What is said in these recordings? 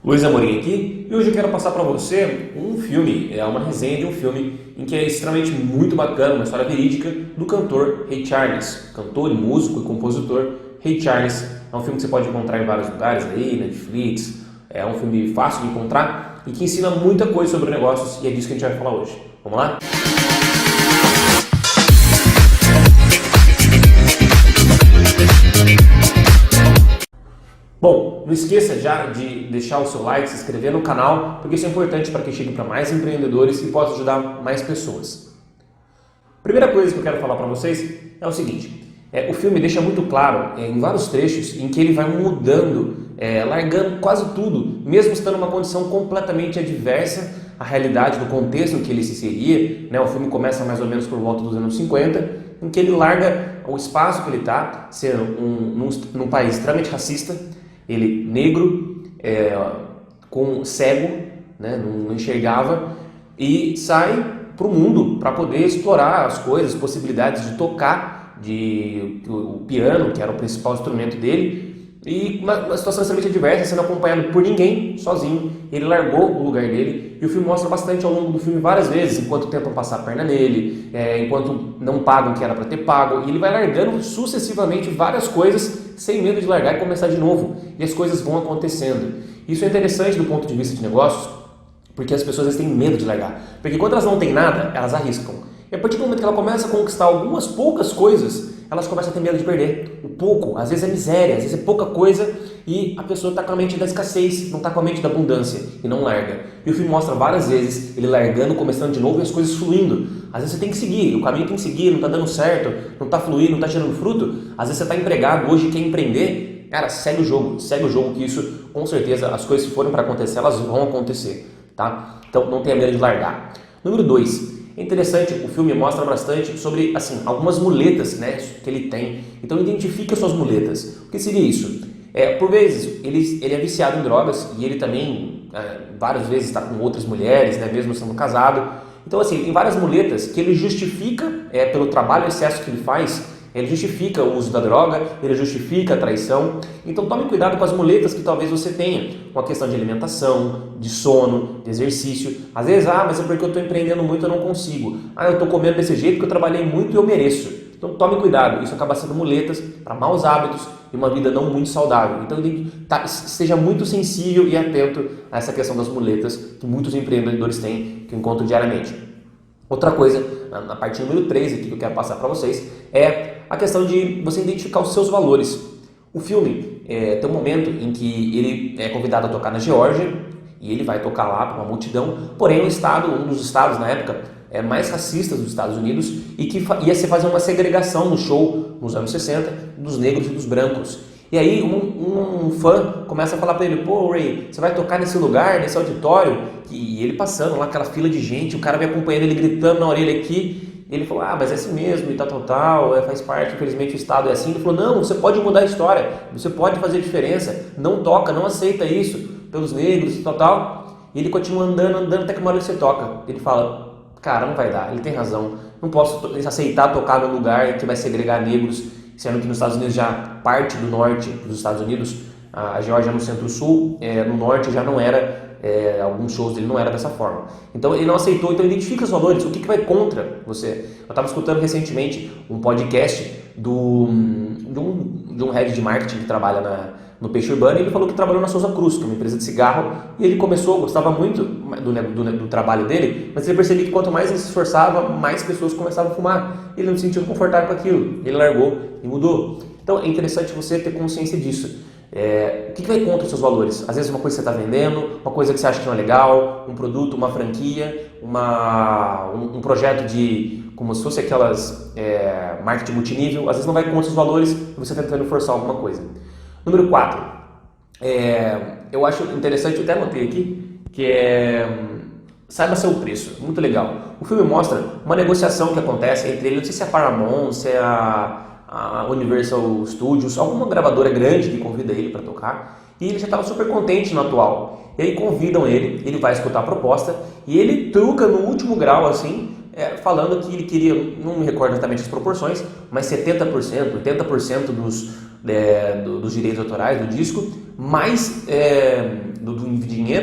Luiz Amorim aqui, e hoje eu quero passar para você um filme, uma resenha de um filme em que é extremamente muito bacana, uma história verídica do cantor Ray Charles, cantor e músico e compositor Ray Charles. É um filme que você pode encontrar em vários lugares aí, Netflix, é um filme fácil de encontrar e que ensina muita coisa sobre negócios e é disso que a gente vai falar hoje. Vamos lá? Bom, não esqueça já de deixar o seu like, se inscrever no canal, porque isso é importante para que chegue para mais empreendedores e possa ajudar mais pessoas. Primeira coisa que eu quero falar para vocês é o seguinte, o filme deixa muito claro em vários trechos em que ele vai mudando, largando quase tudo, mesmo estando numa condição completamente adversa à realidade do contexto em que ele se inseria. O filme começa mais ou menos por volta dos anos 50, em que ele larga o espaço que ele está, sendo num país extremamente racista, ele negro, cego, não enxergava, e sai para o mundo para poder explorar as coisas, possibilidades de tocar o piano, que era o principal instrumento dele, e uma situação extremamente adversa, sendo acompanhado por ninguém, sozinho. Ele largou o lugar dele, e o filme mostra bastante ao longo do filme várias vezes, enquanto tentam passar a perna nele, enquanto não pagam o que era para ter pago, e ele vai largando sucessivamente várias coisas, sem medo de largar e começar de novo, e as coisas vão acontecendo. Isso é interessante do ponto de vista de negócios, porque as pessoas têm medo de largar, porque quando elas não têm nada, elas arriscam, e a partir do momento que ela começa a conquistar algumas poucas coisas, elas começam a ter medo de perder. O pouco, às vezes é miséria, às vezes é pouca coisa, e a pessoa está com a mente da escassez, não está com a mente da abundância, e não larga. E o filme mostra várias vezes ele largando, começando de novo, e as coisas fluindo. Às vezes você tem que seguir, o caminho tem que seguir, não está dando certo, não está fluindo, não está gerando fruto. Às vezes você está empregado, hoje quer empreender, cara, segue o jogo, que isso, com certeza, as coisas que forem para acontecer, elas vão acontecer, tá? Então não tenha medo de largar. Número 2. É interessante, o filme mostra bastante sobre algumas muletas, que ele tem. Então identifique as suas muletas. O que seria isso? Por vezes ele é viciado em drogas e ele também várias vezes está com outras mulheres, mesmo sendo casado. Então tem várias muletas que ele justifica pelo trabalho e excesso que ele faz. Ele justifica o uso da droga, ele justifica a traição. Então tome cuidado com as muletas que talvez você tenha, com a questão de alimentação, de sono, de exercício. Às vezes, mas é porque eu estou empreendendo muito, eu não consigo. Eu estou comendo desse jeito porque eu trabalhei muito e eu mereço. Então tome cuidado, isso acaba sendo muletas para maus hábitos e uma vida não muito saudável. Então esteja muito sensível e atento a essa questão das muletas que muitos empreendedores têm, que eu encontro diariamente. Outra coisa, na parte número 3 aqui que eu quero passar para vocês, é a questão de você identificar os seus valores. O filme tem um momento em que ele é convidado a tocar na Geórgia, e ele vai tocar lá para uma multidão, porém um dos estados na época mais racistas dos Estados Unidos, e que ia se fazer uma segregação no show, nos anos 60, dos negros e dos brancos. E aí um fã começa a falar para ele, pô Ray, você vai tocar nesse lugar, nesse auditório? E ele passando lá, aquela fila de gente, o cara vem acompanhando ele gritando na orelha aqui, e ele falou, mas é assim mesmo, e tal, faz parte, infelizmente o Estado é assim. Ele falou, não, você pode mudar a história, você pode fazer diferença, não toca, não aceita isso pelos negros, e tal. E ele continua andando, até que uma hora você toca. Ele fala, cara, não vai dar, ele tem razão, não posso aceitar tocar num lugar que vai segregar negros, sendo que nos Estados Unidos já parte do norte dos Estados Unidos, a Geórgia no centro-sul, no norte já não era, alguns shows dele não era dessa forma. Então ele não aceitou, então identifica os valores, o que vai contra você. Eu estava escutando recentemente um podcast de um head de marketing que trabalha no Peixe Urbano, e ele falou que trabalhou na Souza Cruz, que é uma empresa de cigarro, e ele gostava muito do trabalho dele, mas ele percebia que quanto mais ele se esforçava, mais pessoas começavam a fumar. Ele não se sentiu confortável com aquilo, ele largou e mudou. Então é interessante você ter consciência disso. O que vai contra os seus valores? Às vezes uma coisa que você está vendendo, uma coisa que você acha que não é legal, um produto, uma franquia, um projeto como se fosse aquelas marketing multinível, às vezes não vai contra os seus valores e você está tentando forçar alguma coisa. Número 4, eu acho interessante, eu até anotei aqui, que saiba seu preço, muito legal. O filme mostra uma negociação que acontece entre ele, não sei se é a Paramount, se é a Universal Studios, alguma gravadora grande que convida ele para tocar, e ele já estava super contente no atual. E aí convidam ele vai escutar a proposta, e ele truca no último grau, falando que ele queria, não me recordo exatamente as proporções, mas 70%, 80% dos direitos autorais do disco, mais do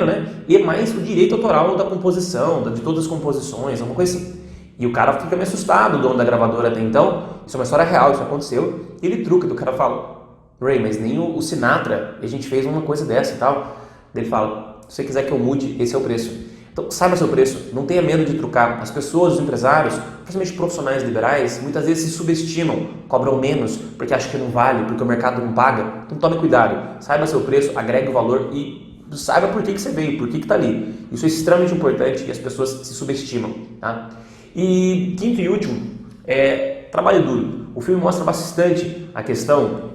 dinheiro, né? E mais o direito autoral da composição, de todas as composições, alguma coisa assim. E o cara fica meio assustado, o dono da gravadora até então. Isso é uma história real, isso aconteceu. E ele truca, do cara fala: Ray, mas nem o Sinatra, a gente fez uma coisa dessa e tal. Ele fala: se você quiser que eu mude, esse é o preço. Então, saiba seu preço, não tenha medo de trucar. As pessoas, os empresários, principalmente profissionais liberais, muitas vezes se subestimam, cobram menos porque acham que não vale, porque o mercado não paga. Então tome cuidado, saiba seu preço, agregue o valor e saiba por que você veio, por que está ali. Isso é extremamente importante e as pessoas se subestimam. Tá? E quinto e último, trabalho duro. O filme mostra bastante a questão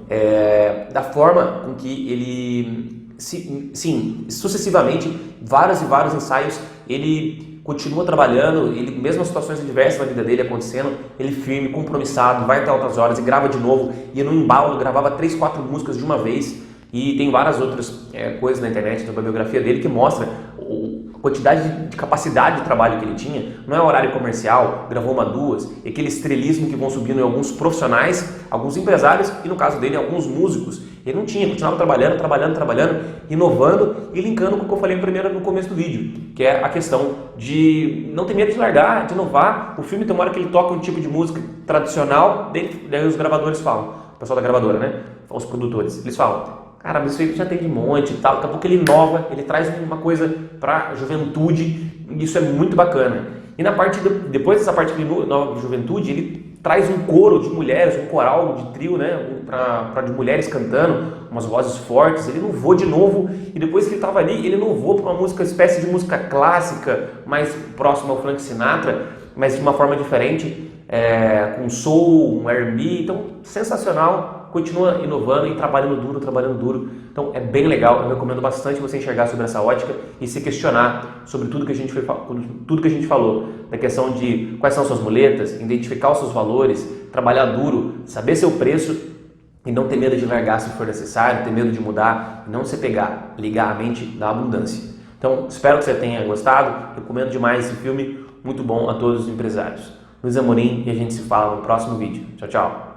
da forma com que ele... Sim, sucessivamente, vários e vários ensaios, ele continua trabalhando, ele, mesmo as situações adversas na vida dele acontecendo, ele firme, compromissado, vai até altas horas e grava de novo, ia no embalo, gravava 3, 4 músicas de uma vez, e tem várias outras coisas na internet, sobre a biografia dele, que mostra a quantidade de capacidade de trabalho que ele tinha. Não é horário comercial, gravou uma, duas, e aquele estrelismo que vão subindo em alguns profissionais, alguns empresários e no caso dele, alguns músicos. Ele não tinha, continuava trabalhando, inovando e linkando com o que eu falei primeiro no começo do vídeo, que é a questão de não ter medo de largar, de inovar. O filme tem uma hora que ele toca um tipo de música tradicional, daí os gravadores falam, o pessoal da gravadora, né? Os produtores, eles falam: cara, mas isso aí já tem de monte e tal. Daqui a pouco ele inova, ele traz uma coisa para a juventude, e isso é muito bacana. E na parte depois dessa parte de juventude, ele traz um coro de mulheres, um coral de trio, né, de mulheres cantando, umas vozes fortes. Ele inovou de novo, e depois que ele estava ali, ele inovou para uma espécie de música clássica, mais próxima ao Frank Sinatra, mas de uma forma diferente, com soul, um R&B. Então, sensacional, continua inovando e trabalhando duro. Então, é bem legal, eu recomendo bastante você enxergar sobre essa ótica e se questionar sobre tudo que a gente falou, da questão de quais são suas muletas, identificar os seus valores, trabalhar duro, saber seu preço e não ter medo de largar se for necessário, ter medo de mudar, não se pegar, ligar a mente da abundância. Então, espero que você tenha gostado, recomendo demais esse filme, muito bom a todos os empresários. Luiz Amorim, e a gente se fala no próximo vídeo. Tchau, tchau!